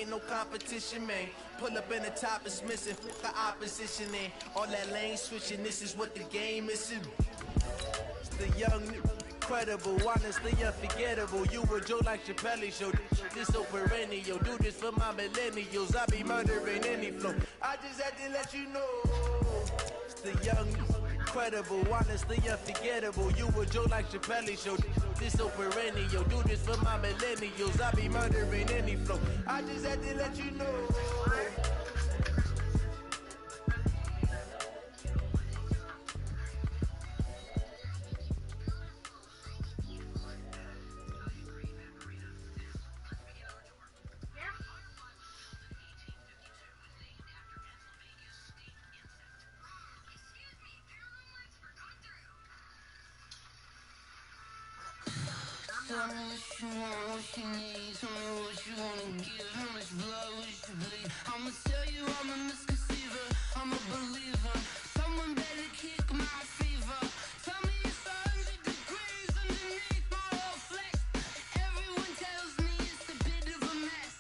ain't no competition, man. Pull up in the top is missing, fuck the opposition in. All that lane switching, this is what the game is. It's the young, incredible, honestly unforgettable. You a joke like Chappelle show. This so perennial, do this for my millennials. I be murdering any flow. I just had to let you know. It's the young, incredible, honestly unforgettable. You a joke like Chappelle show. This so perennial, do this for my millennials. I be murdering any flow. I just had to let you know. Tell me what you want, what you need. Tell me what you wanna give. How much blood would you bleed? I'ma tell you I'm a misconceiver. I'm a believer. Someone better kick my fever. Tell me it's 100 degrees underneath my whole flesh. Everyone tells me it's a bit of a mess.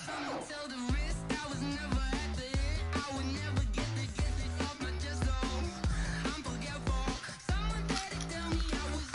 I'ma tell the wrist I was never at the end. I would never get this off my chest. Oh, I'm forgetful. Someone better tell me I was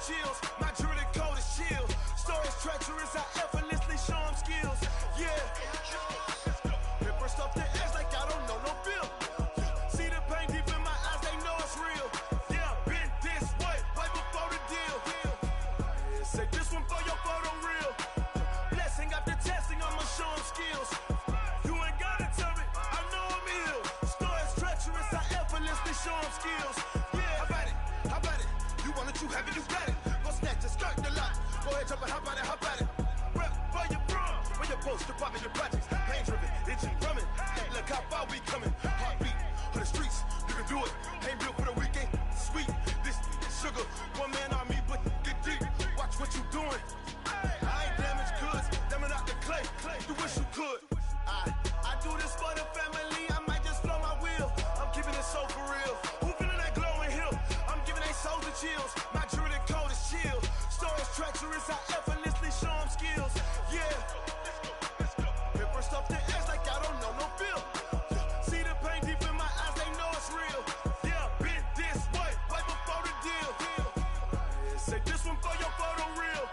chills, my druidic code is chill. Stories treacherous, I effortlessly show them skills. Yeah, paper stuff the edge like I don't know no bill. See the pain deep in my eyes, they know it's real. Yeah, been this way, right before the deal. Say this one for your photo reel. Blessing after testing, I'ma show them skills. You ain't gotta tell me, I know I'm ill. Stories treacherous, I effortlessly show them skills. Yeah, how about it? You want it, you have it, you got it. Go snatch it, skirt the lot. Go ahead, jump it, how about it? Rep for your prom, for your poster, popping your projects. Pain driven, itching, drumming. Hey, look how far we coming. Heartbeat for the streets, you can do it. Ain't built for the weekend, sweet. This sugar, one man army, but get deep. Watch what you doing. I ain't damaged goods, damn it out the clay. You wish you could. I do this for the family, I might just flow my wheel. I'm keeping it so for real. Who feeling that glowing hill? I'm giving they souls the chills. My druidic code is chill. Stories treacherous, I effortlessly show them skills. Yeah. Paper stuff the edge like I don't know no bill. See the pain deep in my eyes, they know it's real. Yeah, been this way, right before the deal. Say this one for your photo reel.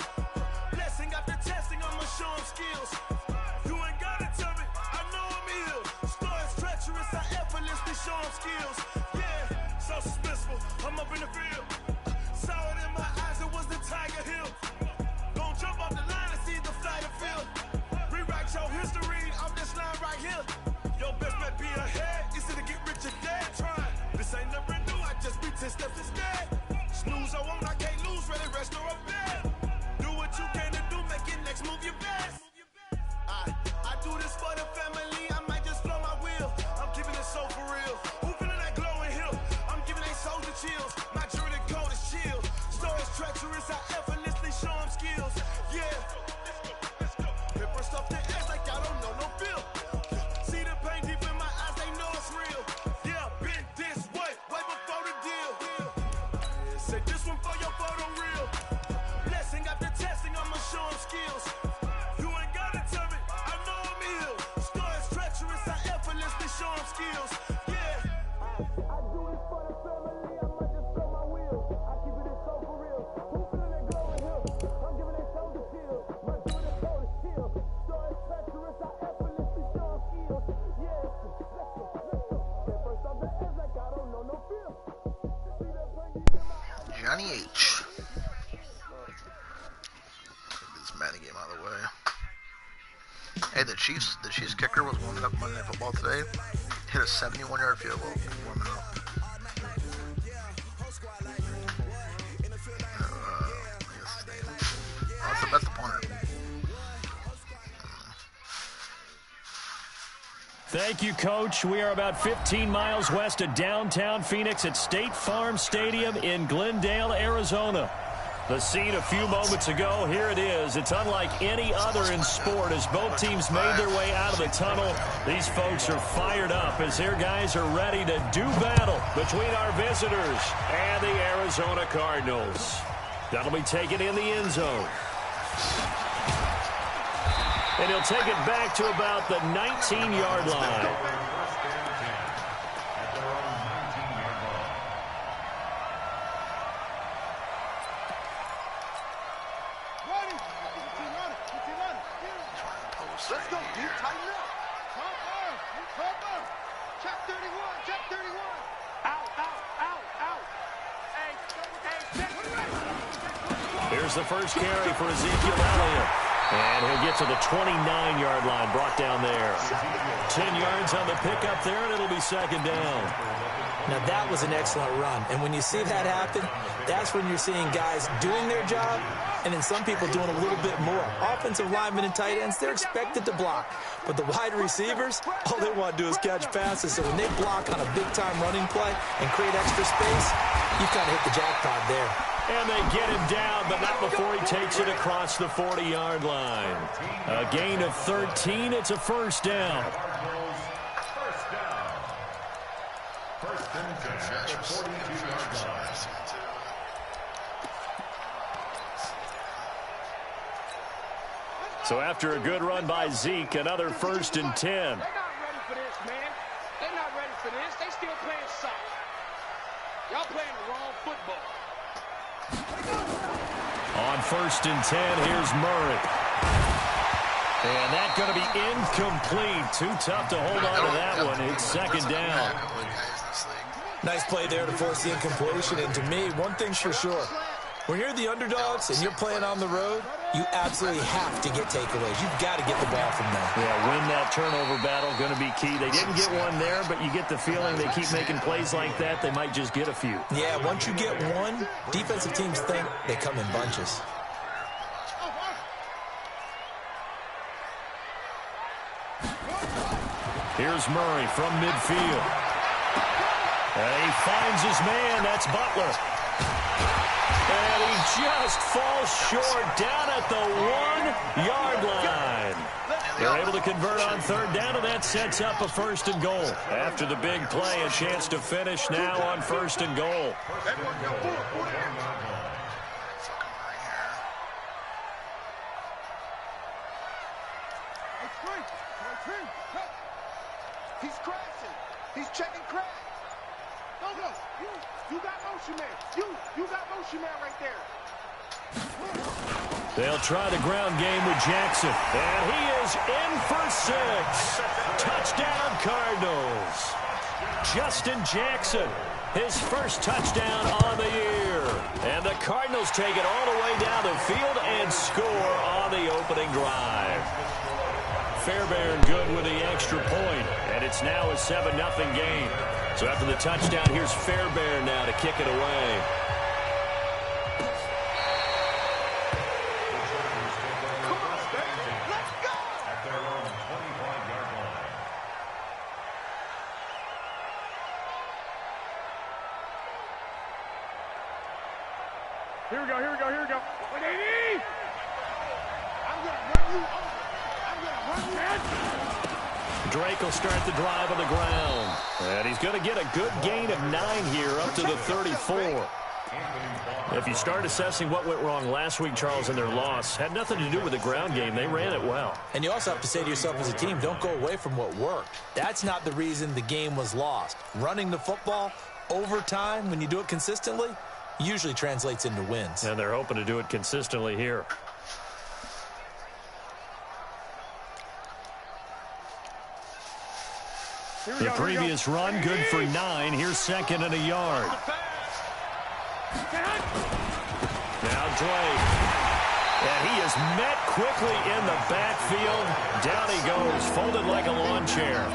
Hey, the Chiefs kicker was warming up Monday Night Football today. Hit a 71-yard field goal warming up. That's the punter. Thank you, Coach. We are about 15 miles west of downtown Phoenix at State Farm Stadium in Glendale, Arizona. The scene a few moments ago, here it is. It's unlike any other in sport as both teams made their way out of the tunnel. These folks are fired up as their guys are ready to do battle between our visitors and the Arizona Cardinals. That'll be taken in the end zone. And he'll take it back to about the 19-yard line. Let's go, dude. Tighten up. Come on. Check 31. Check 31. Out. Hey. Here's the first carry for Ezekiel Elliott. And he'll get to the 29-yard line, brought down there. 10 yards on the pickup there, and it'll be second down. Now, that was an excellent run. And when you see that happen, that's when you're seeing guys doing their job and then some people doing a little bit more. Offensive linemen and tight ends, they're expected to block. But the wide receivers, all they want to do is catch passes. So when they block on a big-time running play and create extra space, you've kind of hit the jackpot there. And they get him down, but not before he takes it across the 40-yard line. A gain of 13. It's a first down. So after a good run by Zeke, another 1st and 10. They're not ready for this, man. They're not ready for this. They still playing soft. Y'all playing the wrong football. On 1st and 10, here's Murray. And that's going to be incomplete. Too tough to hold on to that one. It's second down. Nice play there to force the incompletion. And to me, one thing's for sure. When you're the underdogs and you're playing on the road, you absolutely have to get takeaways. You've got to get the ball from them. Yeah, win that turnover battle, going to be key. They didn't get one there, but you get the feeling they keep making plays like that, they might just get a few. Yeah, once you get one, defensive teams think they come in bunches. Here's Murray from midfield. And he finds his man. That's Butler. And he just falls short down at the 1-yard line. They're able to convert on third down, and that sets up a 1st and goal. After the big play, a chance to finish now on 1st and goal. He's crashing. He's checking crash. Go. You got motion man. You got motion man right there. They'll try the ground game with Jackson. And he is in for 6. Touchdown, Cardinals. Justin Jackson, his first touchdown on the year. And the Cardinals take it all the way down the field and score on the opening drive. Fairbairn good with the extra point, and it's now a 7-0 game. So after the touchdown, here's Fairbairn now to kick it away. Here we go. What they need? I'm going to run you over. Drake will start the drive on the ground. And he's going to get a good gain of 9 here up to the 34. If you start assessing what went wrong last week, Charles, in their loss, had nothing to do with the ground game. They ran it well. And you also have to say to yourself as a team, don't go away from what worked. That's not the reason the game was lost. Running the football over time, when you do it consistently, usually translates into wins. And they're hoping to do it consistently here. The previous run, good for 9. Here's 2nd and a yard. Now Drake. And he is met quickly in the backfield. Down he he goes, folded like a lawn chair.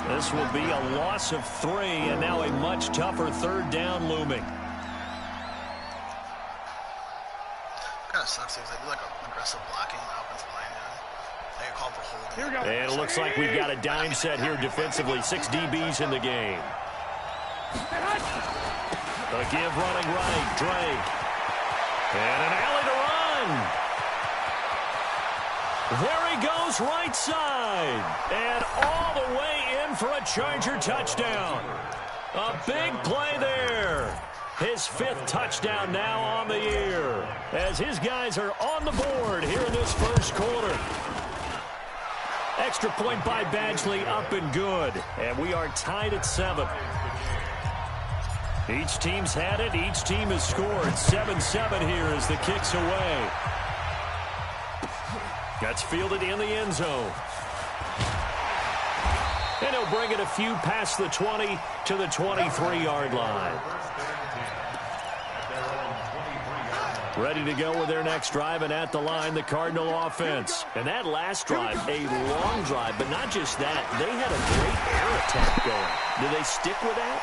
This will be a loss of 3, and now a much tougher third down looming. Kind of sucks because they do like aggressive blocking on the offensive line. They get called for holding. Here we go. And it looks like we've got a dime set here defensively. 6 DBs in the game. The give running right, Drake. And an alley to run. There he goes right side. And all the way in for a Charger touchdown. A big play there. His 5th touchdown now on the year. As his guys are on the board here in this first quarter. Extra point by Badgley up and good. And we are tied at 7. Each team's had it. Each team has scored. 7-7 here as the kick's away. That's fielded in the end zone. And he'll bring it a few past the 20 to the 23-yard line. Ready to go with their next drive, and at the line, the Cardinal offense. And that last drive, a long drive, but not just that. They had a great air attack going. Do they stick with that?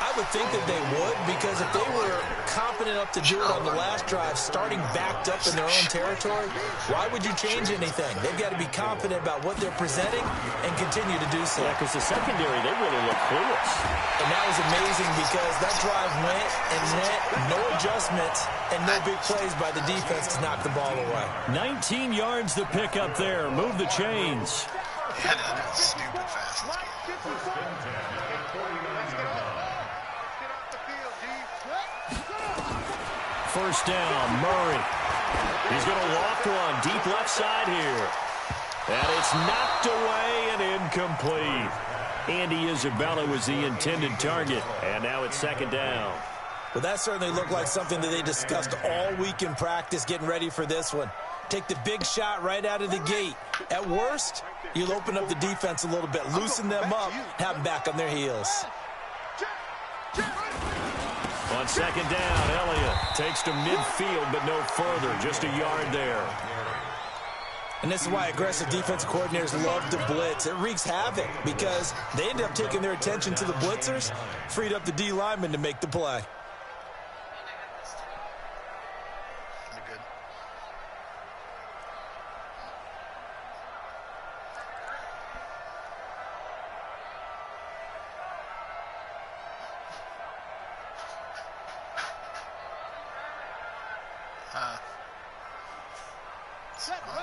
I would think that they would, because if they were confident enough to do it on the last drive, starting backed up in their own territory, why would you change anything? They've got to be confident about what they're presenting and continue to do so. Yeah, because the secondary, they really look clueless. And that was amazing because that drive went and went, no adjustments, and no big plays by the defense to knock the ball away. 19 yards to pick up there. Move the chains. They had to do stupid fast in this game. First down, Murray. He's going to loft one deep left side here. And it's knocked away and incomplete. Andy Isabella was the intended target. And now it's 2nd down. Well, that certainly looked like something that they discussed all week in practice getting ready for this one. Take the big shot right out of the gate. At worst, you'll open up the defense a little bit, loosen them up, have them back on their heels. On 2nd down, Elliott takes to midfield, but no further. Just a yard there. And this is why aggressive defensive coordinators love to blitz. It wreaks havoc because they end up taking their attention to the blitzers, freed up the D lineman to make the play.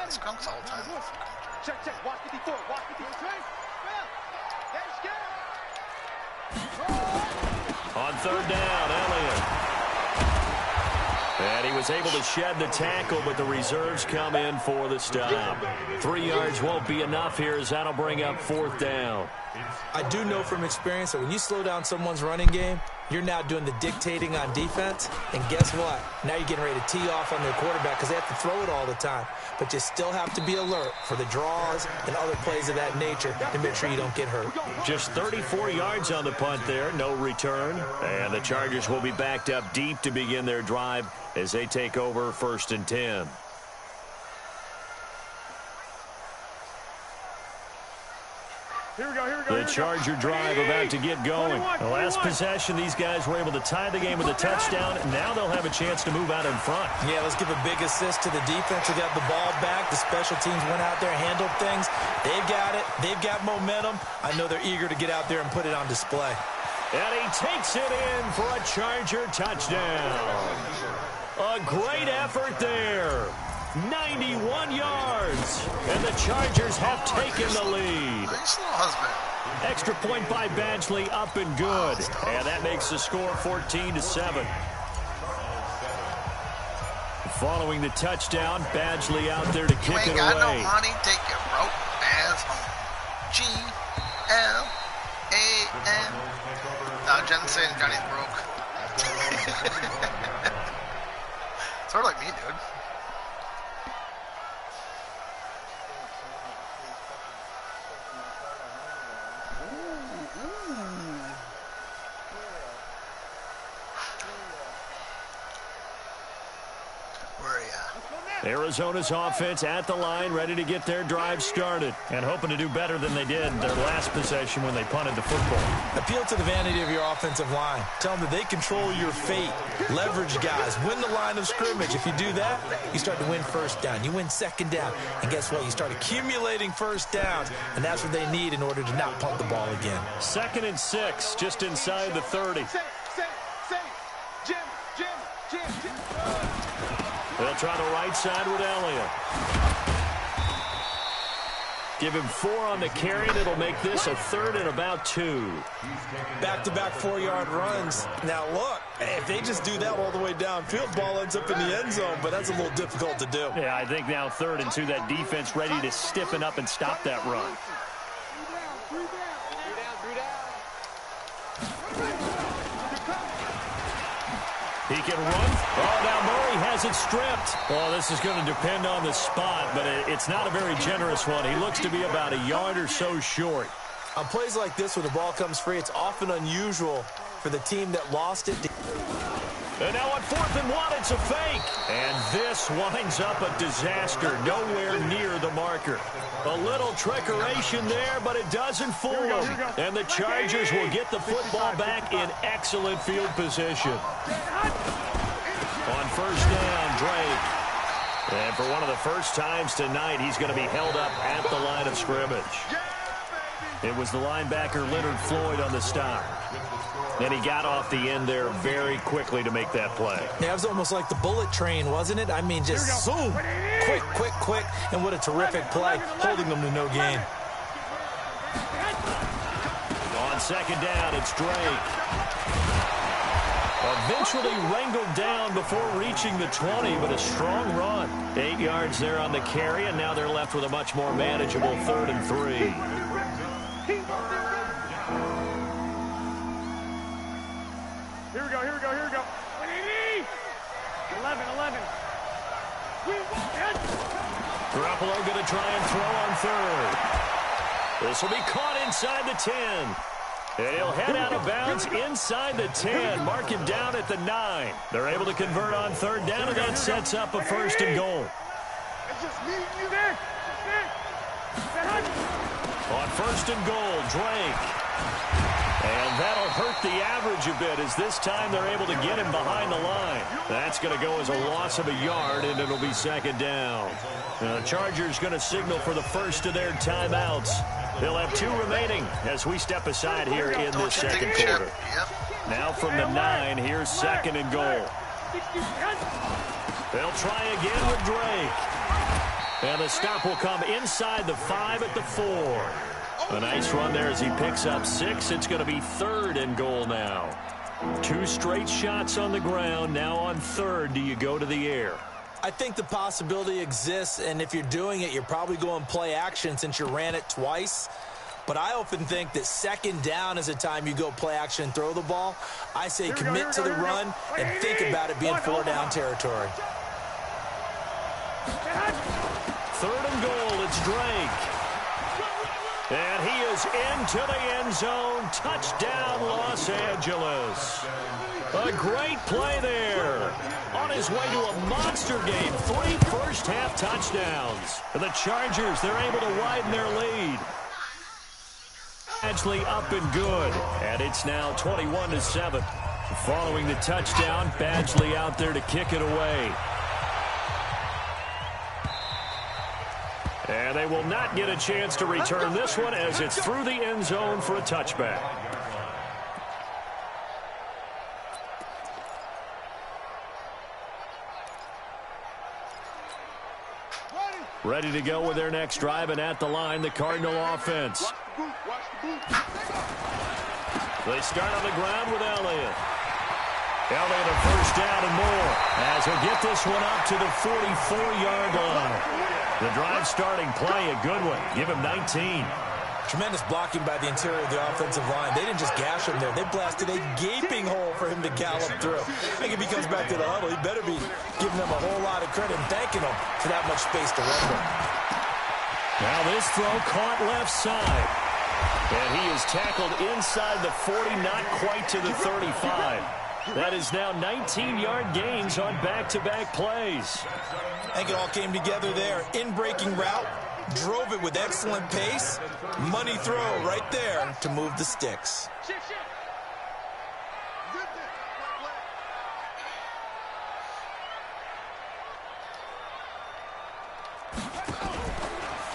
Skunks all the time. Check. Watch 54. Watch 54. On 3rd down, Elliott. And he was able to shed the tackle, but the reserves come in for the stop. 3 yards won't be enough here as that'll bring up 4th down. I do know from experience that when you slow down someone's running game, you're now doing the dictating on defense. And guess what? Now you're getting ready to tee off on their quarterback because they have to throw it all the time. But you still have to be alert for the draws and other plays of that nature to make sure you don't get hurt. Just 34 yards on the punt there, no return. And the Chargers will be backed up deep to begin their drive as they take over 1st and 10. The Charger drive about to get going. The last possession, these guys were able to tie the game with a touchdown. Now they'll have a chance to move out in front. Yeah, let's give a big assist to the defense who got the ball back. The special teams went out there, handled things. They've got it. They've got momentum. I know they're eager to get out there and put it on display. And he takes it in for a Charger touchdown. A great effort there. 91 yards. And the Chargers have taken the lead. Nice little husband. Extra point by Badgley, up and good. And that makes the score 14-7. Following the touchdown, Badgley out there to kick it away. You ain't got no money, take your broke ass home. G-L-A-N. No, Jen's saying Johnny's broke. Sort of like me, dude. Arizona's offense at the line, ready to get their drive started, and hoping to do better than they did their last possession when they punted the football. Appeal to the vanity of your offensive line. Tell them that they control your fate. Leverage guys. Win the line of scrimmage. If you do that, you start to win first down. You win second down. And guess what? You start accumulating first downs, and that's what they need in order to not punt the ball again. 2nd and 6, just inside the 30. They'll try the right side with Elliott. Give him 4 on the carry, and it'll make this a 3rd and about 2. Back-to-back 4-yard runs. Now, look, if they just do that all the way downfield, ball ends up in the end zone, but that's a little difficult to do. Yeah, I think now 3rd and 2, that defense ready to stiffen up and stop that run. He can run. Oh, now Murray has it stripped. Oh, this is going to depend on the spot, but it's not a very generous one. He looks to be about a yard or so short. On plays like this, when the ball comes free, it's often unusual for the team that lost it. And now on 4th and 1, it's a fake. And this winds up a disaster, nowhere near the marker. A little trickeration there, but it doesn't fool them. And the Chargers will get the football back in excellent field position. On 1st down, Drake. And for one of the first times tonight, he's going to be held up at the line of scrimmage. It was the linebacker Leonard Floyd on the stop. And he got off the end there very quickly to make that play. Yeah, it was almost like the bullet train, wasn't it? I mean, just zoom. Quick. And what a terrific play, holding them to no gain. On 2nd down, it's Drake. Eventually wrangled down before reaching the 20, but a strong run. 8 yards there on the carry, and now they're left with a much more manageable 3rd and 3. Here we go. 11. Garoppolo going to try and throw on 3rd. This will be caught inside the 10. And he'll head out of bounds inside the 10. Mark him down at the 9. They're able to convert on 3rd down, and that sets up a 1st and goal. It's just me and you there. On 1st and goal, Drake. And that'll hurt the average a bit, as this time they're able to get him behind the line. That's going to go as a loss of a yard, and it'll be 2nd down. The Chargers going to signal for the first of their timeouts. They'll have 2 remaining as we step aside here in this 2nd quarter. Now from the 9, here's 2nd and goal. They'll try again with Drake. And the stop will come inside the 5 at the 4. A nice run there as he picks up 6. It's going to be 3rd and goal now. 2 straight shots on the ground. Now on 3rd, do you go to the air? I think the possibility exists, and if you're doing it, you're probably going play action since you ran it twice. But I often think that 2nd down is a time you go play action and throw the ball. I say commit to the run and think about it being 4-down territory. 3rd and goal, it's Drake. And he is into the end zone. Touchdown, Los Angeles. A great play there. On his way to a monster game. 3 first-half touchdowns. For the Chargers, they're able to widen their lead. Badgley up and good. And it's now 21-7. Following the touchdown, Badgley out there to kick it away. And they will not get a chance to return this one as it's through the end zone for a touchback. Ready to go with their next drive, and at the line, the Cardinal offense. They start on the ground with Elliott. Elliott a first down and more as he'll get this one up to the 44-yard line. The drive starting play, a good one. Give him 19. Tremendous blocking by the interior of the offensive line. They didn't just gash him there. They blasted a gaping hole for him to gallop through. I think if he comes back to the huddle, he better be giving them a whole lot of credit and thanking them for that much space to run with. Now this throw caught left side. And he is tackled inside the 40, not quite to the 35. That is now 19-yard gains on back-to-back plays. I think it all came together there. In-breaking route, drove it with excellent pace. Money throw right there to move the sticks.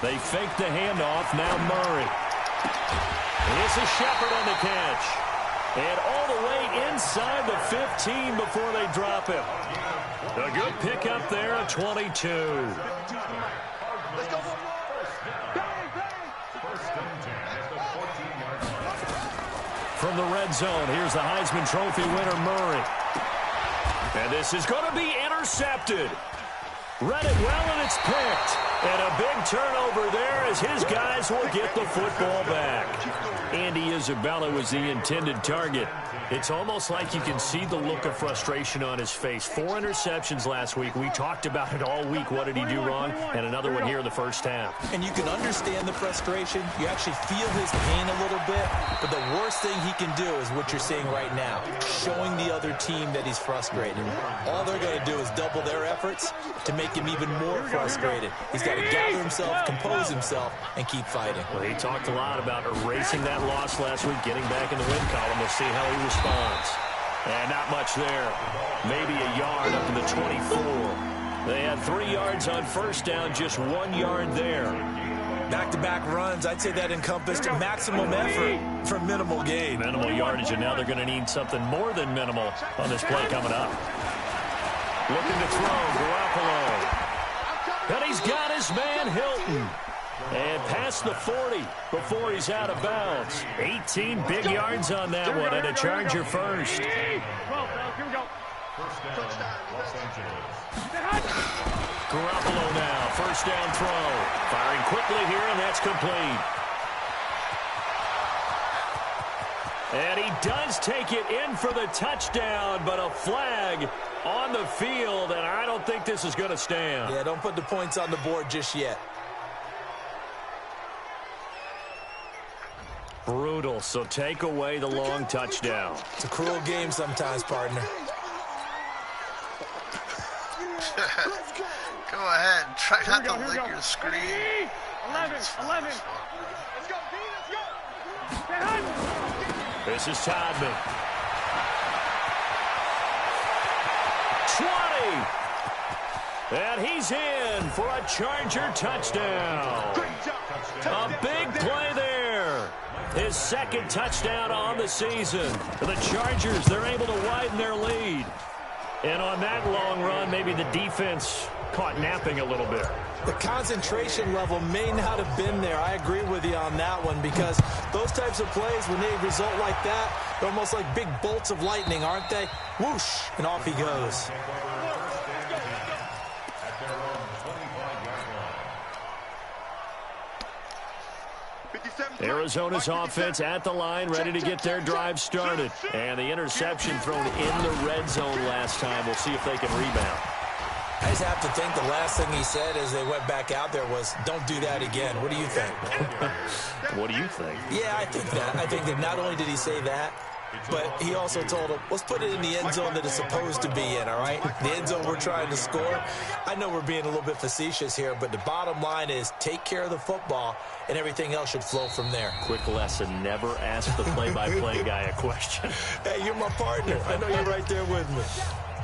They fake the handoff. Now Murray. Here's a Shepard on the catch. And all the way inside the 15 before they drop him. A good pickup there at 22. Let's go. From the red zone, here's the Heisman Trophy winner, Murray. And this is going to be intercepted. Read it well, and it's picked. And a big turnover there as his guys will get the football back. Andy Isabella was the intended target. It's almost like you can see the look of frustration on his face. 4 interceptions last week. We talked about it all week. What did he do wrong? And another one here in the first half. And you can understand the frustration. You actually feel his pain a little bit. But the worst thing he can do is what you're seeing right now, showing the other team that he's frustrated. All they're going to do is double their efforts to make him even more frustrated. He's got to gather himself, compose himself, and keep fighting. Well, he talked a lot about erasing that loss last week, getting back in the win column. We'll see how he responds. And not much there. Maybe a yard up in the 24. They had 3 yards on first down, just 1 yard there. Back-to-back runs, I'd say that encompassed maximum effort for minimal gain. Minimal yardage, and now they're going to need something more than minimal on this play coming up. Looking to throw, Garoppolo. And he's got his man, Hilton. And past the 40 before he's out of bounds. 18 big yards on that one, and a Charger first. Garoppolo now, first down throw. Firing quickly here, and that's complete. And he does take it in for the touchdown, but a flag on the field, and I don't think this is going to stand. Yeah, don't put the points on the board just yet. Brutal, so take away the long touchdown. It's a cruel game sometimes, partner. Go ahead and try not to lick your screen. 11. Let's go, D, let's go. This is Todman. 20. And he's in for a Charger touchdown. A big play there. His second touchdown on the season. The Chargers, they're able to widen their lead. And on that long run, maybe the defense caught napping a little bit. The concentration level may not have been there. I agree with you on that one, because those types of plays, when they result like that, they're almost like big bolts of lightning, aren't they? Whoosh, and off he goes. Arizona's offense at the line, ready to get their drive started. And the interception thrown in the red zone last time. We'll see if they can rebound. I just have to think the last thing he said as they went back out there was, don't do that again. What do you think? What do you think? Yeah, I think that. I think that not only did he say that, but he also told him, let's put it in the end zone that it's supposed to be in, all right? The end zone we're trying to score. I know we're being a little bit facetious here, but the bottom line is take care of the football, and everything else should flow from there. Quick lesson, never ask the play-by-play guy a question. Hey, you're my partner. I know you're right there with me.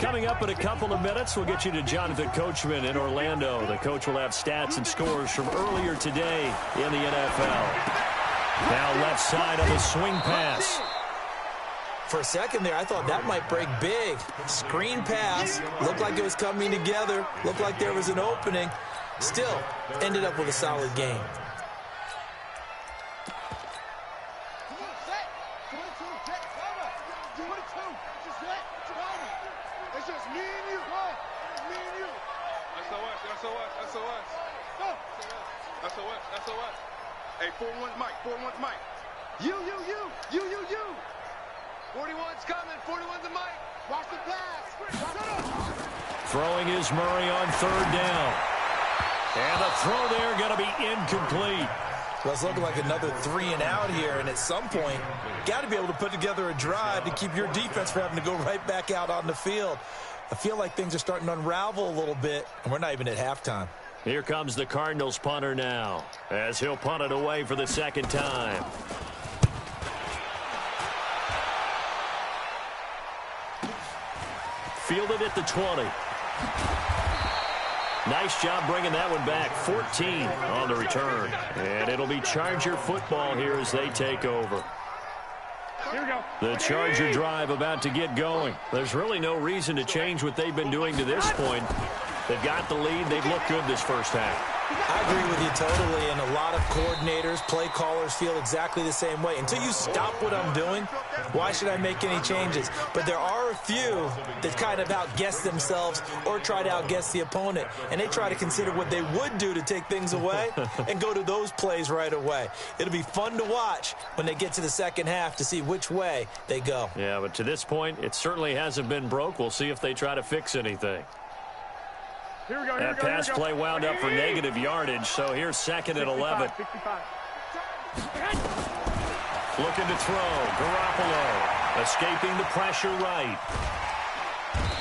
Coming up in a couple of minutes, we'll get you to Jonathan Coachman in Orlando. The coach will have stats and scores from earlier today in the NFL. Now left side on the swing pass. For a second there, I thought that might break big. Screen pass. Looked like it was coming together. Looked like there was an opening. Still, ended up with a solid game. SOS. Hey, 4-1's Mike. 4-1's Mike. You. 41's coming. 41's the Mike. Watch the pass. Throwing is Murray on third down. And the throw there going to be incomplete. Well, it's looking like another 3 and out here, and at some point, got to be able to put together a drive to keep your defense from having to go right back out on the field. I feel like things are starting to unravel a little bit, and we're not even at halftime. Here comes the Cardinals punter now, as he'll punt it away for the second time. Fielded at the 20. Nice job bringing that one back. 14 on the return. And it'll be Charger football here as they take over. Here we go. The Charger drive about to get going. There's really no reason to change what they've been doing to this point. They've got the lead. They've looked good this first half. I agree with you totally, and a lot of coordinators, play callers feel exactly the same way. Until you stop what I'm doing, why should I make any changes? But there are a few that kind of outguess themselves or try to outguess the opponent, and they try to consider what they would do to take things away and go to those plays right away. It'll be fun to watch when they get to the second half to see which way they go. Yeah, but to this point, it certainly hasn't been broke. We'll see if they try to fix anything. Here we go, that pass play wound up for negative yardage, so here's second and 11. 65. Looking to throw. Garoppolo escaping the pressure right.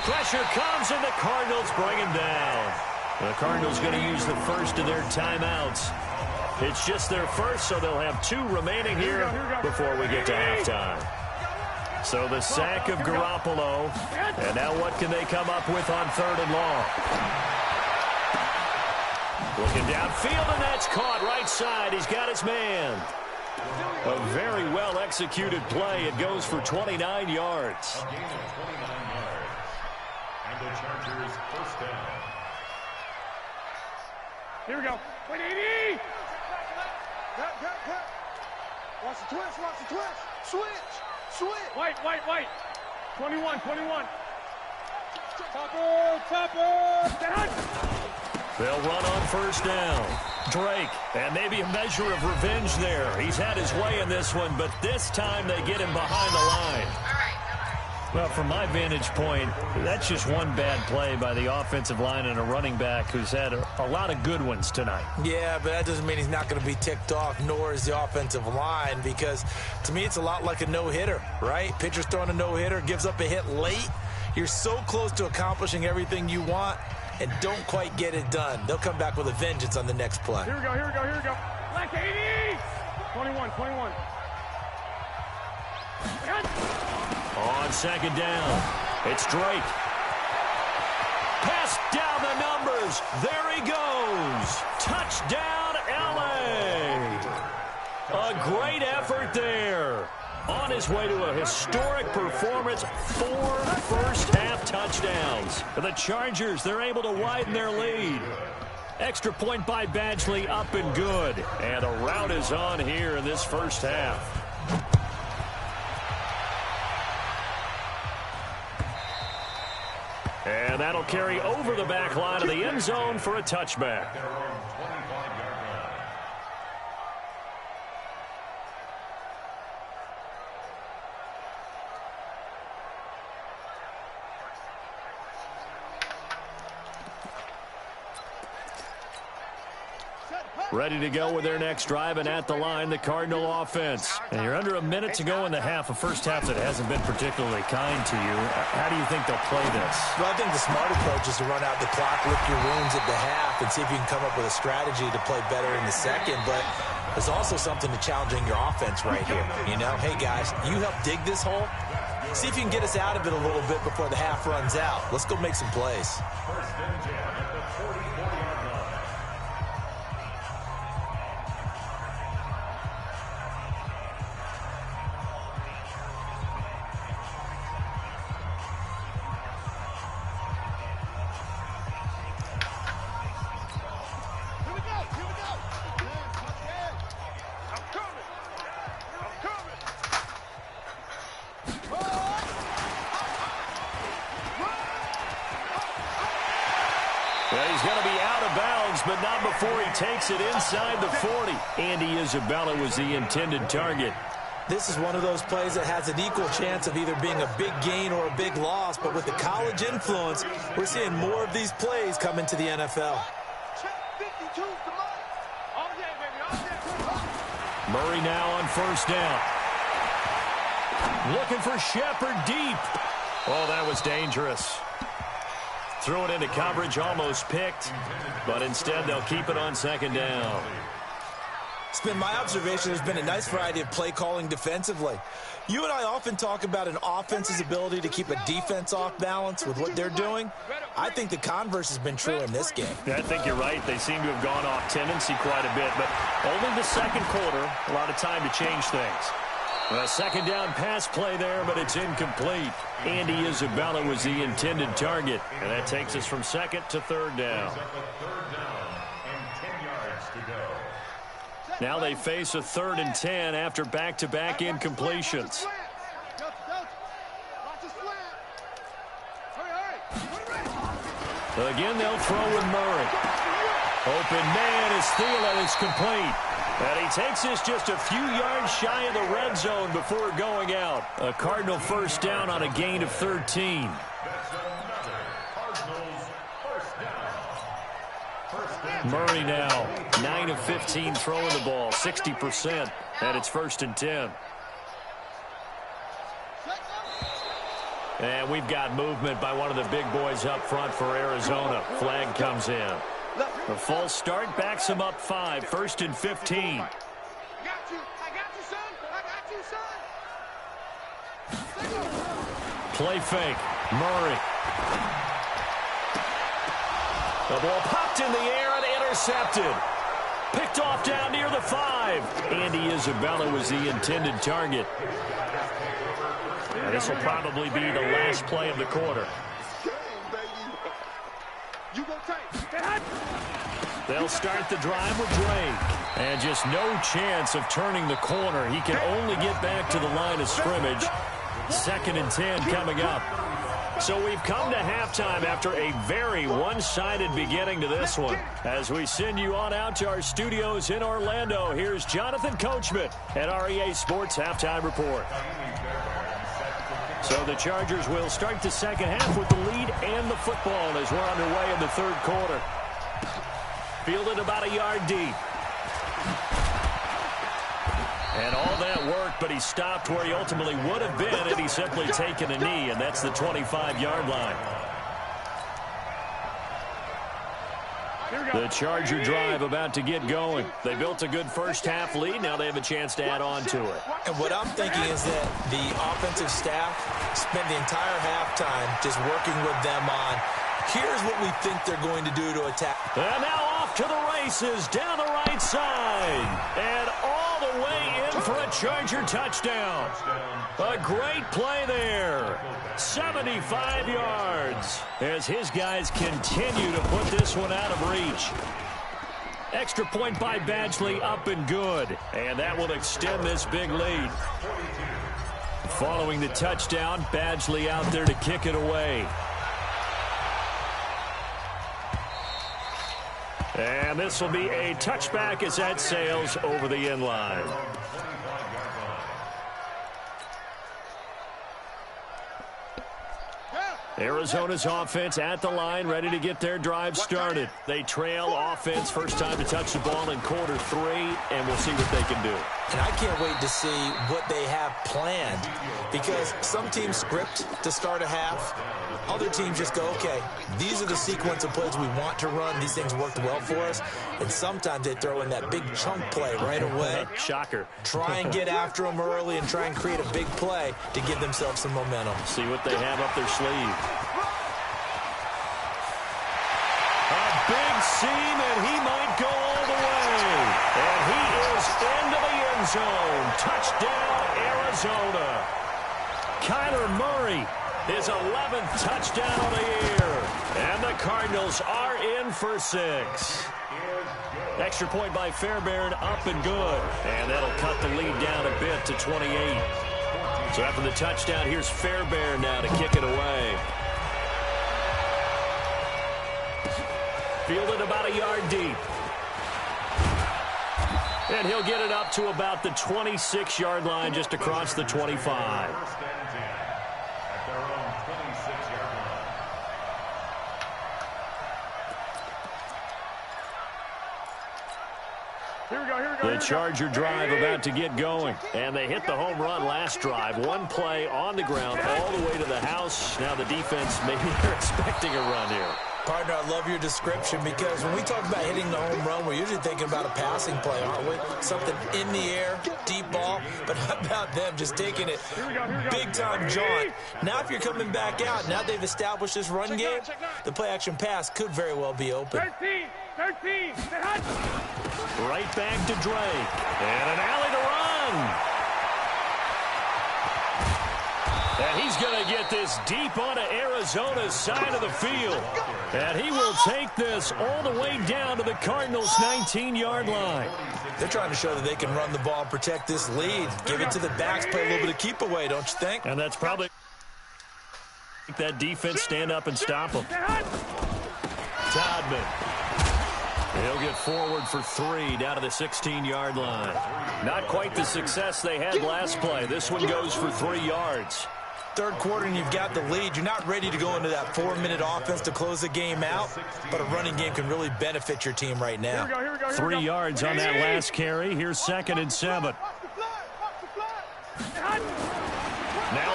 Pressure comes, and the Cardinals bring him down. The Cardinals going to use the first of their timeouts. It's just their first, so they'll have 2 remaining here before we get to halftime. So the sack of Garoppolo, and now what can they come up with on 3rd and long? Looking downfield, and that's caught right side. He's got his man. A very well-executed play. It goes for 29 yards. And the Chargers first down. Here we go. 180. Watch the twist, watch the twist. Switch. White. 21. Topper. They'll run on first down. Drake, and maybe a measure of revenge there. He's had his way in this one, but this time they get him behind the line. Well, from my vantage point, that's just one bad play by the offensive line and a running back who's had a lot of good ones tonight. Yeah, but that doesn't mean he's not going to be ticked off, nor is the offensive line, because to me it's a lot like a no-hitter, right? Pitcher's throwing a no-hitter, gives up a hit late. You're so close to accomplishing everything you want and don't quite get it done. They'll come back with a vengeance on the next play. Here we go. Black 80. 21. On second down, it's Drake. Pass down the numbers. There he goes. Touchdown, LA. A great effort there. On his way to a historic performance, 4 first-half touchdowns. For the Chargers, they're able to widen their lead. Extra point by Badgley, up and good. And a rout is on here in this first half. And that'll carry over the back line of the end zone for a touchback. Ready to go with their next drive, and at the line, the Cardinal offense. And you're under a minute to go in the half, a first half that hasn't been particularly kind to you. How do you think they'll play this? Well, I think the smart approach is to run out the clock, lick your wounds at the half, and see if you can come up with a strategy to play better in the second. But there's also something to challenging your offense right here. You know, hey, guys, you help dig this hole. See if you can get us out of it a little bit before the half runs out. Let's go make some plays. First and 10 at the 44-yard line. But not before he takes it inside the 40. Andy Isabella was the intended target. This is one of those plays that has an equal chance of either being a big gain or a big loss, but with the college influence, we're seeing more of these plays come into the NFL. Check 52's the money. All day, baby, all day. Murray now on first down. Looking for Shepard deep. Oh, that was dangerous. Threw it into coverage, almost picked, but instead they'll keep it on second down. It's been my observation there's been a nice variety of play calling defensively. You and I often talk about an offense's ability to keep a defense off balance with what they're doing. I think the converse has been true in this game. Yeah, I think you're right. They seem to have gone off tendency quite a bit, but only the second quarter, a lot of time to change things. A second down pass play there, but it's incomplete. Andy Isabella was the intended target, and that takes us from second to third down. Now they face a 3rd and 10 after back-to-back incompletions. Again, they'll throw with Murray. Open man is Thielen. It's complete. And he takes this just a few yards shy of the red zone before going out. A Cardinal first down on a gain of 13. Murray now 9 of 15 throwing the ball, 60%, and it's 1st and 10. And we've got movement by one of the big boys up front for Arizona. Flag comes in. The false start backs him up 5, 1st and 15. Play fake. Murray. The ball popped in the air and intercepted. Picked off down near the 5. Andy Isabella was the intended target. And this will probably be the last play of the quarter. They'll start the drive with Drake. And just no chance of turning the corner. He can only get back to the line of scrimmage. 2nd and 10 coming up. So we've come to halftime after a very one-sided beginning to this one. As we send you on out to our studios in Orlando, here's Jonathan Coachman at REA Sports Halftime Report. So the Chargers will start the second half with the lead and the football as we're underway in the 3rd quarter. Fielded about a yard deep. And all that worked, but he stopped where he ultimately would have been had he simply taken a knee, and that's the 25-yard line. The Charger drive about to get going. They built a good first half lead. Now they have a chance to add on to it. And what I'm thinking is that the offensive staff spent the entire halftime just working with them on, here's what we think they're going to do to attack. And now off to the races down the right side. And all the way in for a Charger touchdown. A great play there. 75 yards as his guys continue to put this one out of reach. Extra point by Badgley up and good. And that will extend this big lead. Following the touchdown, Badgley out there to kick it away. And this will be a touchback as that sails over the end line. Arizona's offense at the line, ready to get their drive started. They trail offense, first time to touch the ball in quarter 3, and we'll see what they can do. And I can't wait to see what they have planned, because some teams script to start a half. Other teams just go, okay, these are the sequence of plays we want to run. These things worked well for us. And sometimes they throw in that big chunk play right away. Shocker. Try and get after them early and try and create a big play to give themselves some momentum. See what they have up their sleeve. A big seam, and he might go all the way. And he is into the end zone. Touchdown, Arizona. Kyler Murray, his 11th touchdown of the year. And the Cardinals are in for 6. Extra point by Fairbairn, up and good. And that'll cut the lead down a bit to 28. So after the touchdown, here's Fairbairn now to kick it away. Fielded about a yard deep. And he'll get it up to about the 26-yard line, just across the 25. Here we go, here we go. The Charger drive about to get going. And they hit the home run last drive. One play on the ground all the way to the house. Now the defense, maybe they're expecting a run here. Partner, I love your description because when we talk about hitting the home run, we're usually thinking about a passing play, aren't we? Something in the air, deep ball. But how about them just taking it big-time jaunt? Now if you're coming back out, now they've established this run game, the play-action pass could very well be open. 13. Right back to Drake. And an alley to run. And he's going to get this deep onto Arizona's side of the field. And he will take this all the way down to the Cardinals' 19-yard line. They're trying to show that they can run the ball and protect this lead. Give it to the backs, play a little bit of keep away, don't you think? And that's probably that defense stand up and stop them. Todman. He'll get forward for 3 down to the 16-yard line. Not quite the success they had last play. This one goes for 3 yards. Third quarter and you've got the lead. You're not ready to go into that 4-minute offense to close the game out, but a running game can really benefit your team right now. Here we go. 3 yards on that last carry. Here's 2nd and 7. Now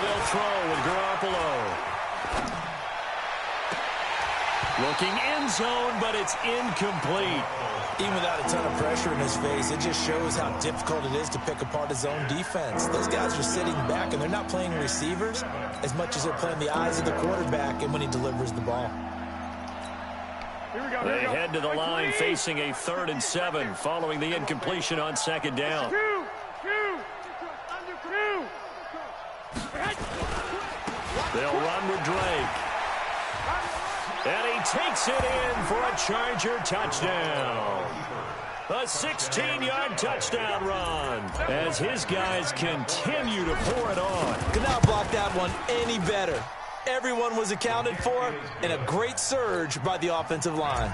they'll throw with Garoppolo. Looking end zone, but it's incomplete. Even without a ton of pressure in his face, it just shows how difficult it is to pick apart his own defense. Those guys are sitting back, and they're not playing receivers as much as they're playing the eyes of the quarterback and when he delivers the ball. They head to the line facing a 3rd and 7 following the incompletion on 2nd down. They'll run with Drake. And he takes it in for a Charger touchdown. A 16-yard touchdown run as his guys continue to pour it on. Could not block that one any better. Everyone was accounted for, and a great surge by the offensive line.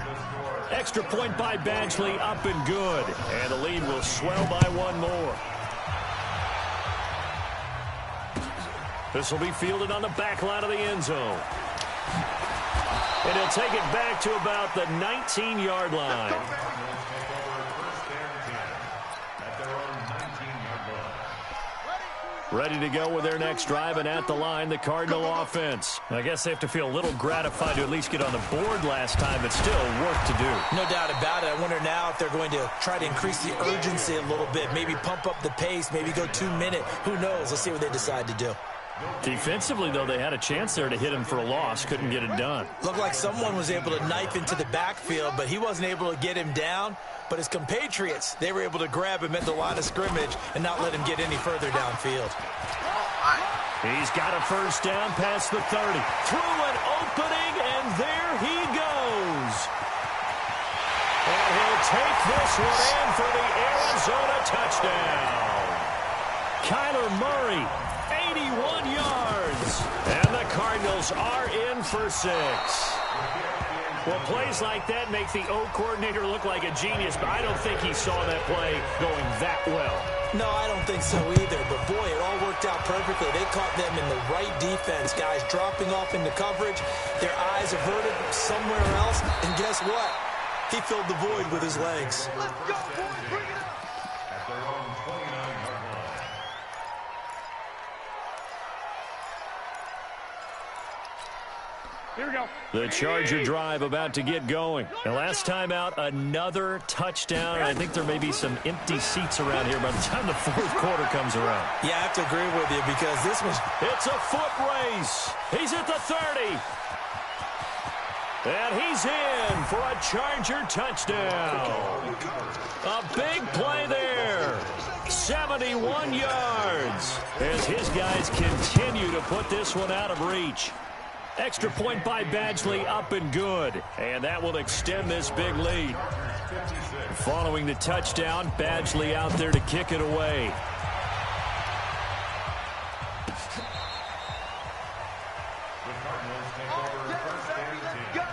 Extra point by Badgley, up and good. And the lead will swell by 1 more. This will be fielded on the back line of the end zone. And he'll take it back to about the 19-yard line. Ready to go with their next drive, and at the line, the Cardinal offense. I guess they have to feel a little gratified to at least get on the board last time, but still work to do. No doubt about it. I wonder now if they're going to try to increase the urgency a little bit, maybe pump up the pace, maybe go 2-minute. Who knows? Let's see what they decide to do. Defensively, though, they had a chance there to hit him for a loss. Couldn't get it done. Looked like someone was able to knife into the backfield, but he wasn't able to get him down. But his compatriots, they were able to grab him at the line of scrimmage and not let him get any further downfield. He's got a first down past the 30. Through an opening, and there he goes. And he'll take this one in for the Arizona touchdown. Kyler Murray, 81 yards. And the Cardinals are in for 6. Well, plays like that make the O coordinator look like a genius, but I don't think he saw that play going that well. No, I don't think so either, but boy, it all worked out perfectly. They caught them in the right defense, guys dropping off into coverage, their eyes averted somewhere else, and guess what? He filled the void with his legs. Let's go, boys, bring it up. At their own 29-yard line. Here we go. The Charger drive about to get going. And last time out, another touchdown. I think there may be some empty seats around here by the time the 4th quarter comes around. Yeah, I have to agree with you because this was... It's a foot race. He's at the 30. And he's in for a Charger touchdown. A big play there. 71 yards. As his guys continue to put this one out of reach. Extra point by Badgley, up and good. And that will extend this big lead. Following the touchdown, Badgley out there to kick it away. The Cardinals take over first and 10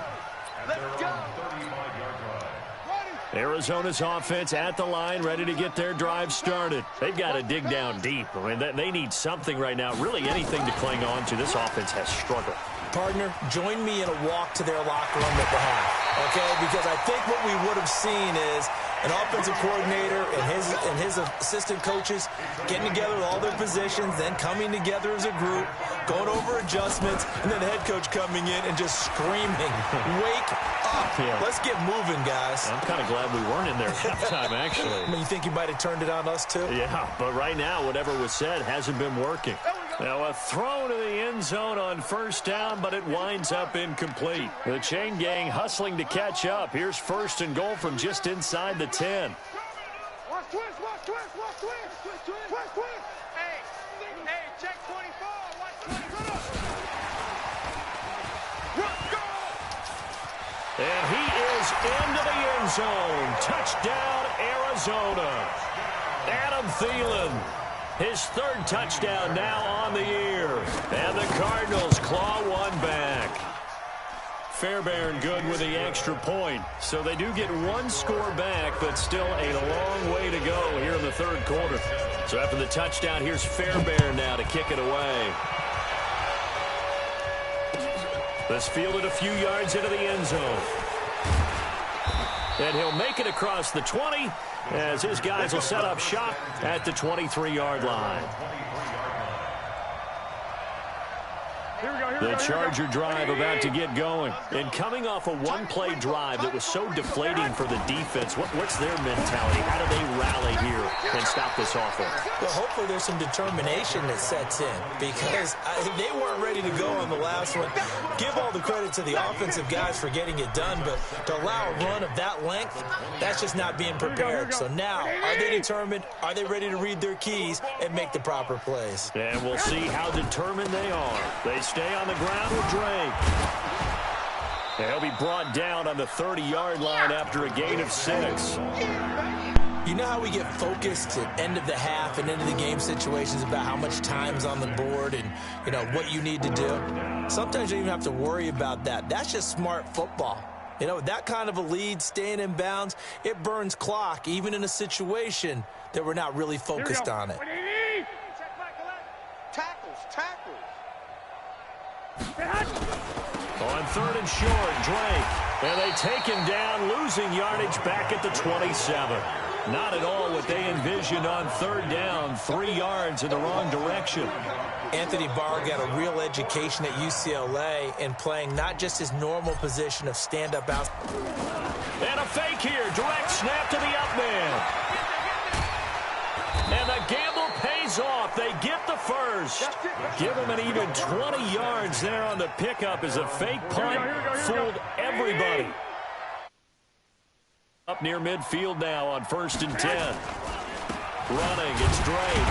at their own 35-yard line. Arizona's offense at the line, ready to get their drive started. They've got to dig down deep. I mean, they need something right now, really anything to cling on to. This offense has struggled. Partner, join me in a walk to their locker room at the half, okay? Because I think what we would have seen is an offensive coordinator and his assistant coaches getting together with all their positions, then coming together as a group, going over adjustments, and then the head coach coming in and just screaming, "Wake up. Yeah. Let's get moving, guys." I'm kind of glad we weren't in there at halftime, actually. I mean, you think he might have turned it on us, too? Yeah, but right now, whatever was said hasn't been working. Now, a throw to the end zone on first down, but it winds up incomplete. The chain gang hustling to catch up. Here's first and goal from just inside the 10. Watch twist, watch twist, watch twist, twist, twist, twist, twist. Hey, check 24, watch 24. Run, go! And he is into the end zone. Touchdown, Arizona. Adam Thielen, his third touchdown now on the year. And the Cardinals claw one back. Fairbairn good with the extra point. So they do get one score back, but still a long way to go here in the third quarter. So after the touchdown, here's Fairbairn now to kick it away. This fielded a few yards into the end zone. And he'll make it across the 20 as his guys will set up shop at the 23-yard line. The Charger drive about to get going. And coming off a one-play drive that was so deflating for the defense, what's their mentality? How do they rally here and stop this offense? Well, hopefully there's some determination that sets in because they weren't ready to go on the last one. Give all the credit to the offensive guys for getting it done, but to allow a run of that length, that's just not being prepared. So now, are they determined? Are they ready to read their keys and make the proper plays? And we'll see how determined they are. They stay on the ground with Drake. He'll be brought down on the 30-yard line after a gain of 6. You know how we get focused at end of the half and end of the game situations about how much time's on the board and, you know, what you need to do? Sometimes you don't even have to worry about that. That's just smart football. You know, that kind of a lead, staying in bounds, it burns clock, even in a situation that we're not really focused on it. Tackles. On third and short, Drake. And they take him down, losing yardage back at the 27. Not at all what they envisioned on third down, 3 yards in the wrong direction. Anthony Barr got a real education at UCLA in playing not just his normal position of stand-up out. And a fake here, direct snap to the up man. And the gamble pays off. They get the first. Give them an even 20 yards there on the pickup as a fake punt fooled everybody. Up near midfield now on first and 10. Running, it's Drake.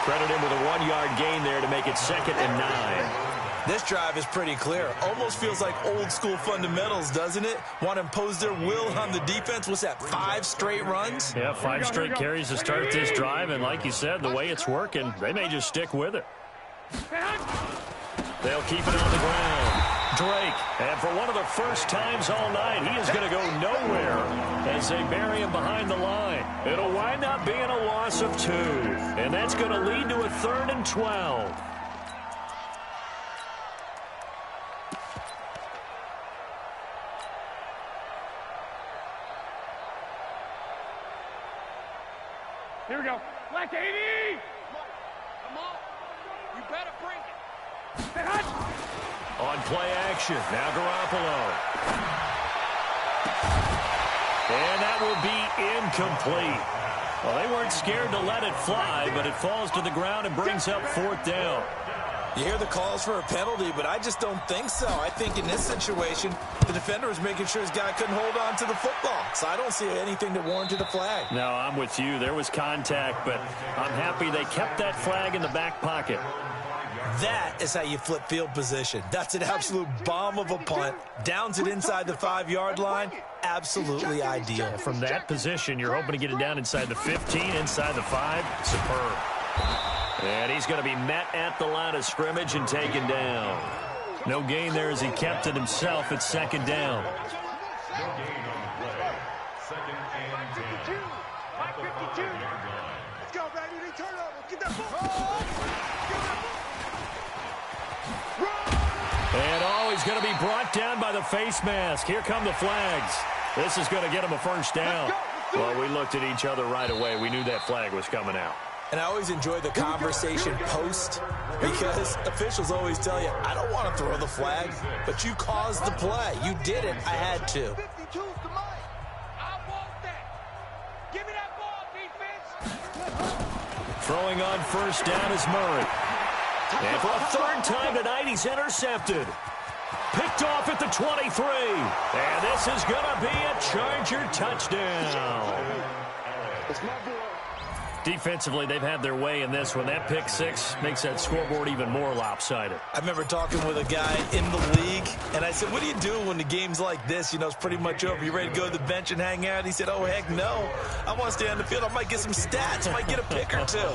Credit him with a 1-yard gain there to make it 2nd and 9. This drive is pretty clear. Almost feels like old school fundamentals, doesn't it? Want to impose their will on the defense. What's that, 5 straight runs? Yeah, 5 straight carries to start this drive. And like you said, the way it's working, they may just stick with it. They'll keep it on the ground. Drake, and for one of the first times all night, he is going to go nowhere as they bury him behind the line. It'll wind up being a loss of 2, and that's going to lead to a 3rd and 12. Here we go. Black 80! Come on. You better bring it. On play action, now Garoppolo. And that will be incomplete. Well, they weren't scared to let it fly, but it falls to the ground and brings up 4th down. You hear the calls for a penalty, but I just don't think so. I think in this situation, the defender was making sure his guy couldn't hold on to the football. So I don't see anything that warranted a flag. No, I'm with you. There was contact, but I'm happy they kept that flag in the back pocket. That is how you flip field position. That's an absolute bomb of a punt. Downs it inside the 5-yard line. Absolutely ideal. From that position, you're hoping to get it down inside the 15, inside the 5. Superb. And he's going to be met at the line of scrimmage and taken down. No gain there as he kept it himself at 2nd down. No gain on the play. 2nd and 10. 552. Let's go, baby. They turn over. Get that ball. And he's going to be brought down by the face mask. Here come the flags. This is going to get him a first down. Well, we looked at each other right away. We knew that flag was coming out. And I always enjoy the conversation post because officials always tell you, I don't want to throw the flag, but you caused the play. You did it. I had to. Throwing on first down is Murray. And for a third time tonight, he's intercepted. Picked off at the 23. And this is going to be a Charger touchdown. Defensively, they've had their way in this one. That pick six makes that scoreboard even more lopsided. I remember talking with a guy in the league, and I said, what do you do when the game's like this? You know, it's pretty much over. You ready to go to the bench and hang out? He said, oh, heck no. I want to stay on the field. I might get some stats. I might get a pick or two.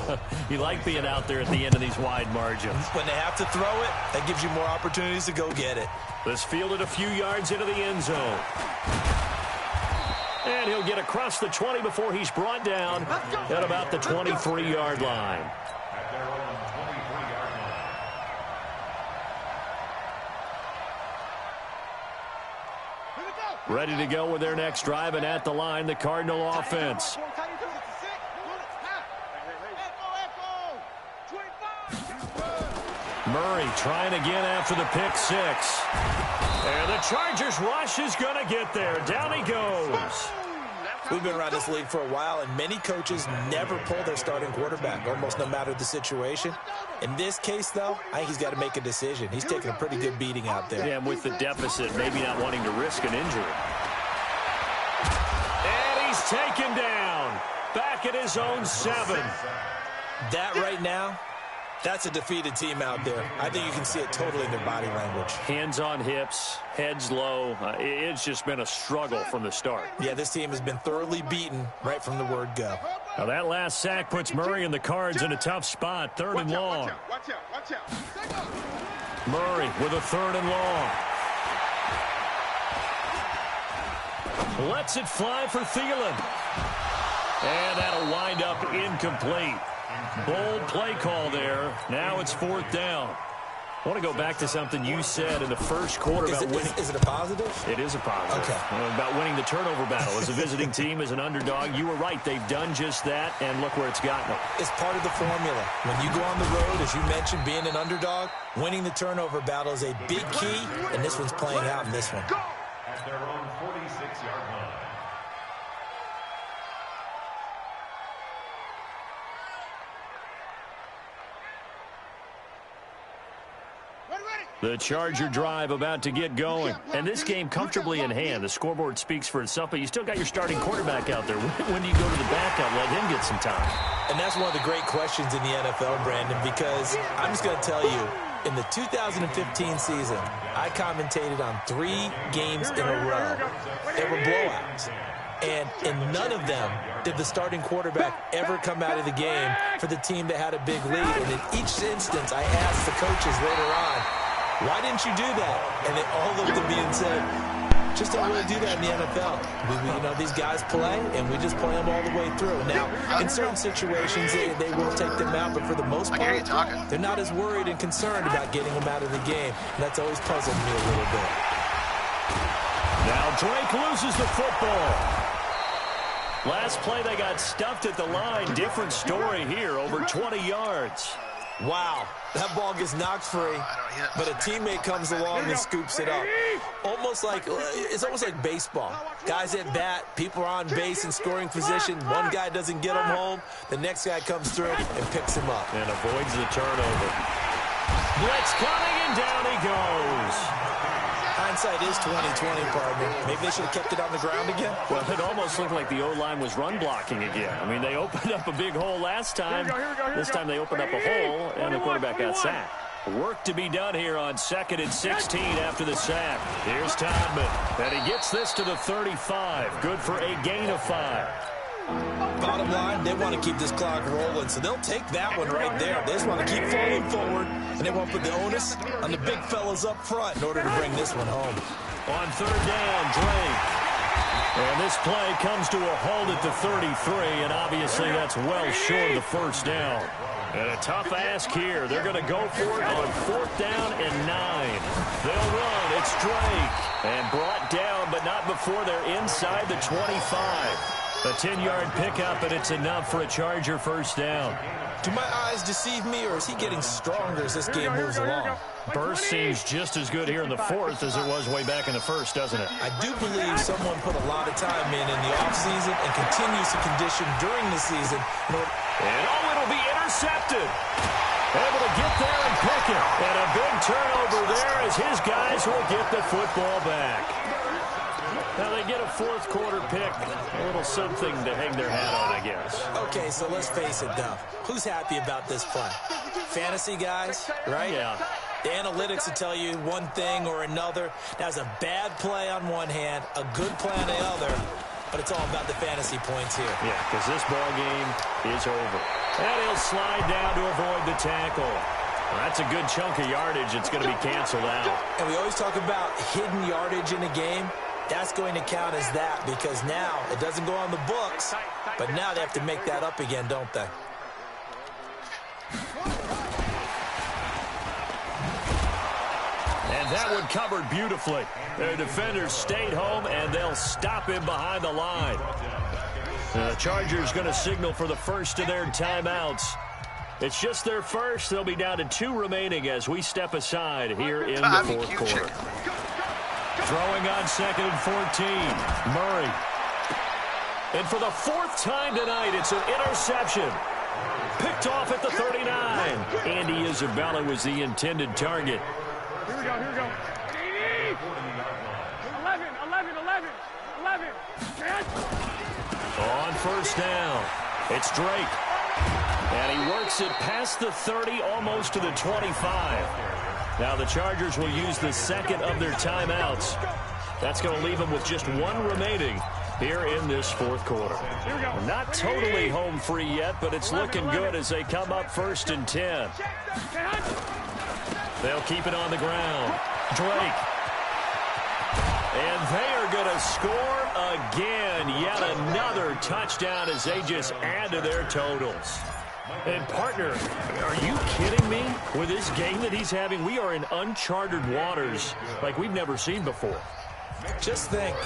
You like being out there at the end of these wide margins. When they have to throw it, that gives you more opportunities to go get it. This fielded a few yards into the end zone. And he'll get across the 20 before he's brought down at about the 23-yard line. At their own 23-yard line. Ready to go with their next drive, and at the line, the Cardinal offense. Murray trying again after the pick six. And the Chargers rush is going to get there. Down he goes. We've been around this league for a while, and many coaches never pull their starting quarterback, almost no matter the situation. In this case, though, I think he's got to make a decision. He's taking a pretty good beating out there. Yeah, and with the deficit, maybe not wanting to risk an injury. And he's taken down. Back at his own 7. That right now, that's a defeated team out there. I think you can see it totally in their body language. Hands on hips, heads low. It's just been a struggle from the start. Yeah, this team has been thoroughly beaten right from the word go. Now that last sack puts Murray and the Cards in a tough spot. Third and long. Watch out. Murray with a third and long. Lets it fly for Thielen. And that'll wind up incomplete. Bold play call there. Now it's fourth down. I want to go back to something you said in the first quarter about winning. Is it a positive? It is a positive. Okay. About winning the turnover battle. As a visiting team, as an underdog, you were right. They've done just that, and look where it's gotten them. It's part of the formula. When you go on the road, as you mentioned, being an underdog, winning the turnover battle is a big key, and this one's playing out in this one. At their own 46-yard line. The Charger drive about to get going. And this game comfortably in hand. The scoreboard speaks for itself, but you still got your starting quarterback out there. When do you go to the backup, let him get some time? And that's one of the great questions in the NFL, Brandon, because I'm just going to tell you, in the 2015 season, I commentated on 3 games in a row. They were blowouts. And in none of them did the starting quarterback ever come out of the game for the team that had a big lead. And in each instance, I asked the coaches later on, why didn't you do that? And they all looked at me and said, just don't really do that in the NFL. You know, these guys play, and we just play them all the way through. Now, in certain situations, they will take them out, but for the most part, they're not as worried and concerned about getting them out of the game. And that's always puzzled me a little bit. Now Drake loses the football. Last play, they got stuffed at the line. Different story here, over 20 yards. Wow, that ball gets knocked free, but a teammate comes along and scoops it up. It's almost like baseball. Guys at bat, people are on base in scoring position. One guy doesn't get him home. The next guy comes through and picks him up. And avoids the turnover. Blitz coming, and down he goes. Hindsight is 20/20, partner. Maybe they should have kept it on the ground again. Well, it almost looked like the O-line was run blocking again. I mean, they opened up a big hole last time. This time they opened up a hole, and the quarterback got sacked. Work to be done here on 2nd and 16 after the sack. Here's Todman, and he gets this to the 35. Good for a gain of 5. Bottom line, they want to keep this clock rolling, so they'll take that one right there. They just want to keep falling forward, and they want to put the onus on the big fellas up front in order to bring this one home. On 3rd down, Drake. And this play comes to a halt at the 33, and obviously that's well short of the first down. And a tough ask here. They're going to go for it on 4th down and 9. They'll run. It's Drake. And brought down, but not before they're inside the 25. A 10-yard pickup, and it's enough for a Charger first down. Do my eyes deceive me, or is he getting stronger as this game moves along? Burst seems just as good here in the 4th as it was way back in the 1st, doesn't it? I do believe someone put a lot of time in the offseason and continues to condition during the season. And it'll be intercepted. Able to get there and pick it. And a big turnover there as his guys will get the football back. Now they get a 4th quarter pick. A little something to hang their hat on, I guess. Okay, so let's face it, though. Who's happy about this play? Fantasy guys, right? Yeah. The analytics will tell you one thing or another. That's a bad play on one hand, a good play on the other, but it's all about the fantasy points here. Yeah, because this ball game is over. And he'll slide down to avoid the tackle. Well, that's a good chunk of yardage. It's going to be canceled out. And we always talk about hidden yardage in a game. That's going to count as that because now it doesn't go on the books, but now they have to make that up again, don't they? And that one covered beautifully. Their defenders stayed home, and they'll stop him behind the line. The Chargers going to signal for the first of their timeouts. It's just their first. They'll be down to 2 remaining as we step aside here in the 4th quarter. Throwing on 2nd and 14. Murray. And for the 4th time tonight, it's an interception. Picked off at the 39. Andy Isabella was the intended target. Here we go, here we go. 11. On 1st down, it's Drake. And he works it past the 30, almost to the 25. Now the Chargers will use the 2nd of their timeouts. That's going to leave them with just 1 remaining here in this 4th quarter. We're not totally home free yet, but it's looking good as they come up 1st and 10. They'll keep it on the ground. Drake. And they are going to score again. Yet another touchdown as they just add to their totals. And, partner, are you kidding me? With this game that he's having, we are in uncharted waters like we've never seen before. Just think,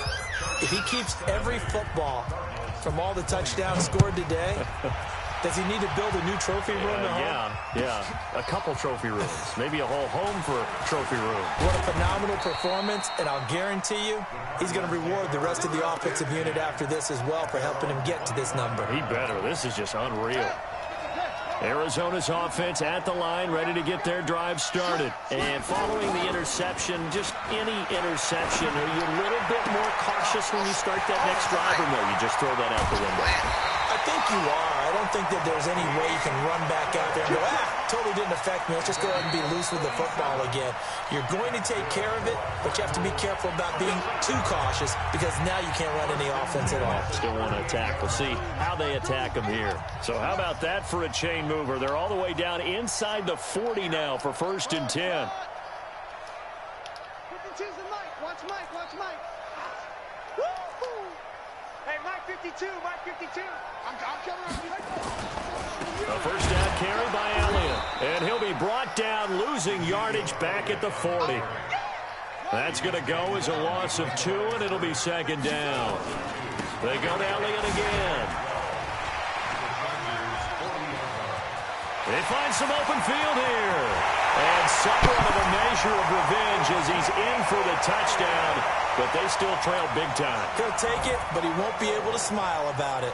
if he keeps every football from all the touchdowns scored today, does he need to build a new trophy room at home? Yeah. A couple trophy rooms. Maybe a whole home for a trophy room. What a phenomenal performance, and I'll guarantee you he's going to reward the rest of the offensive unit after this as well for helping him get to this number. He better. This is just unreal. Arizona's offense at the line, ready to get their drive started. And following the interception, just any interception, are you a little bit more cautious when you start that next drive, or no, you just throw that out the window? I think you are. I don't think that there's any way you can run back out there and go, totally didn't affect me. Let's just go ahead and be loose with the football again. You're going to take care of it, but you have to be careful about being too cautious because now you can't run any offense at all. Still want to attack. We'll see how they attack them here. So how about that for a chain mover? They're all the way down inside the 40 now for 1st and 10. Watch Mike. Woo-hoo. Hey, Mike 52. I'm coming on you. A 1st down carry by Elliott. And he'll be brought down, losing yardage back at the 40. That's going to go as a loss of 2, and it'll be 2nd down. They go to Elliott again. They find some open field here. And somewhat of a measure of revenge as he's in for the touchdown, but they still trail big time. He'll take it, but he won't be able to smile about it.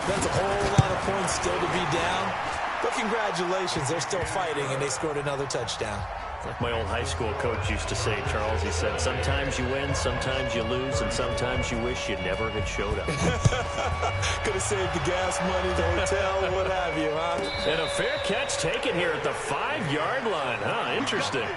That's a whole lot of points still to be down. But congratulations, they're still fighting, and they scored another touchdown. Like my old high school coach used to say, Charles, he said, sometimes you win, sometimes you lose, and sometimes you wish you never had showed up. Could have saved the gas money, the hotel, what have you, huh? And a fair catch taken here at the 5-yard line. Interesting.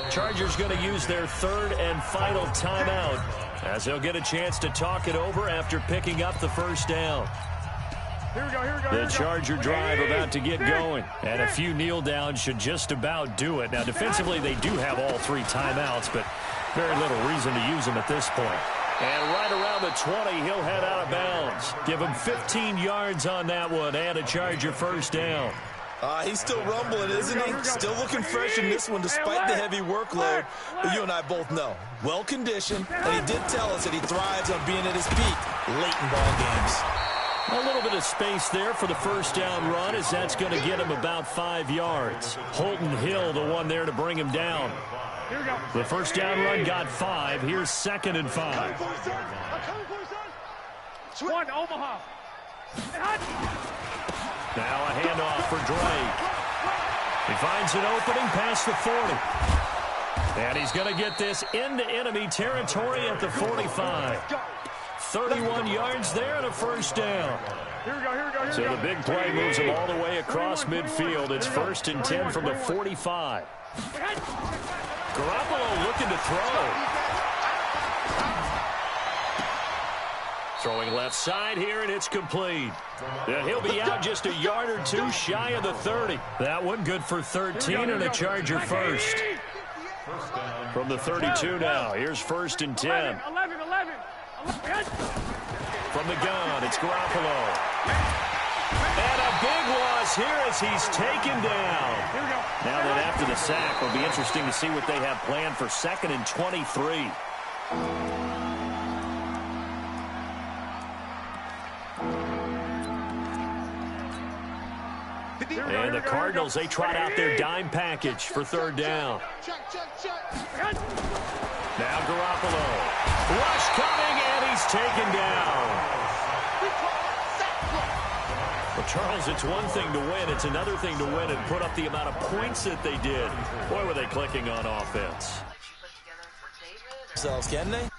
Chargers going to use their 3rd and final timeout as they'll get a chance to talk it over after picking up the 1st down. Here we go. The Charger drive about to get going. And a few kneel downs should just about do it. Now, defensively, they do have all 3 timeouts, but very little reason to use them at this point. And right around the 20, he'll head out of bounds. Give him 15 yards on that one and a Charger first down. He's still rumbling, isn't he? Still looking fresh in this one despite the heavy workload. But you and I both know, well-conditioned, and he did tell us that he thrives on being at his peak late in ball games. A little bit of space there for the first down run, as that's going to get him about 5 yards. Holton Hill, the one there to bring him down. The first down run got 5. Here's 2nd and 5. One, Omaha. Now a handoff for Drake. He finds an opening past the 40. And he's going to get this into enemy territory at the 45. 31 yards there and a first down. So the big play moves him all the way across midfield. It's 1st and 10 from the 45. Garoppolo looking to throw. Throwing left side here, and it's complete. And he'll be out just a yard or two shy of the 30. That one good for 13 and a Charger first. From the 32 now, here's 1st and 10. 11. From the gun, it's Garoppolo. And a big loss here as he's taken down. Now that after the sack, it'll be interesting to see what they have planned for 2nd and 23. And the Cardinals, they trot out their dime package for 3rd down. Now Garoppolo. Rush coming, and he's taken down. Well, Charles, it's one thing to win. It's another thing to win and put up the amount of points that they did. Boy, were they clicking on offense. Can they?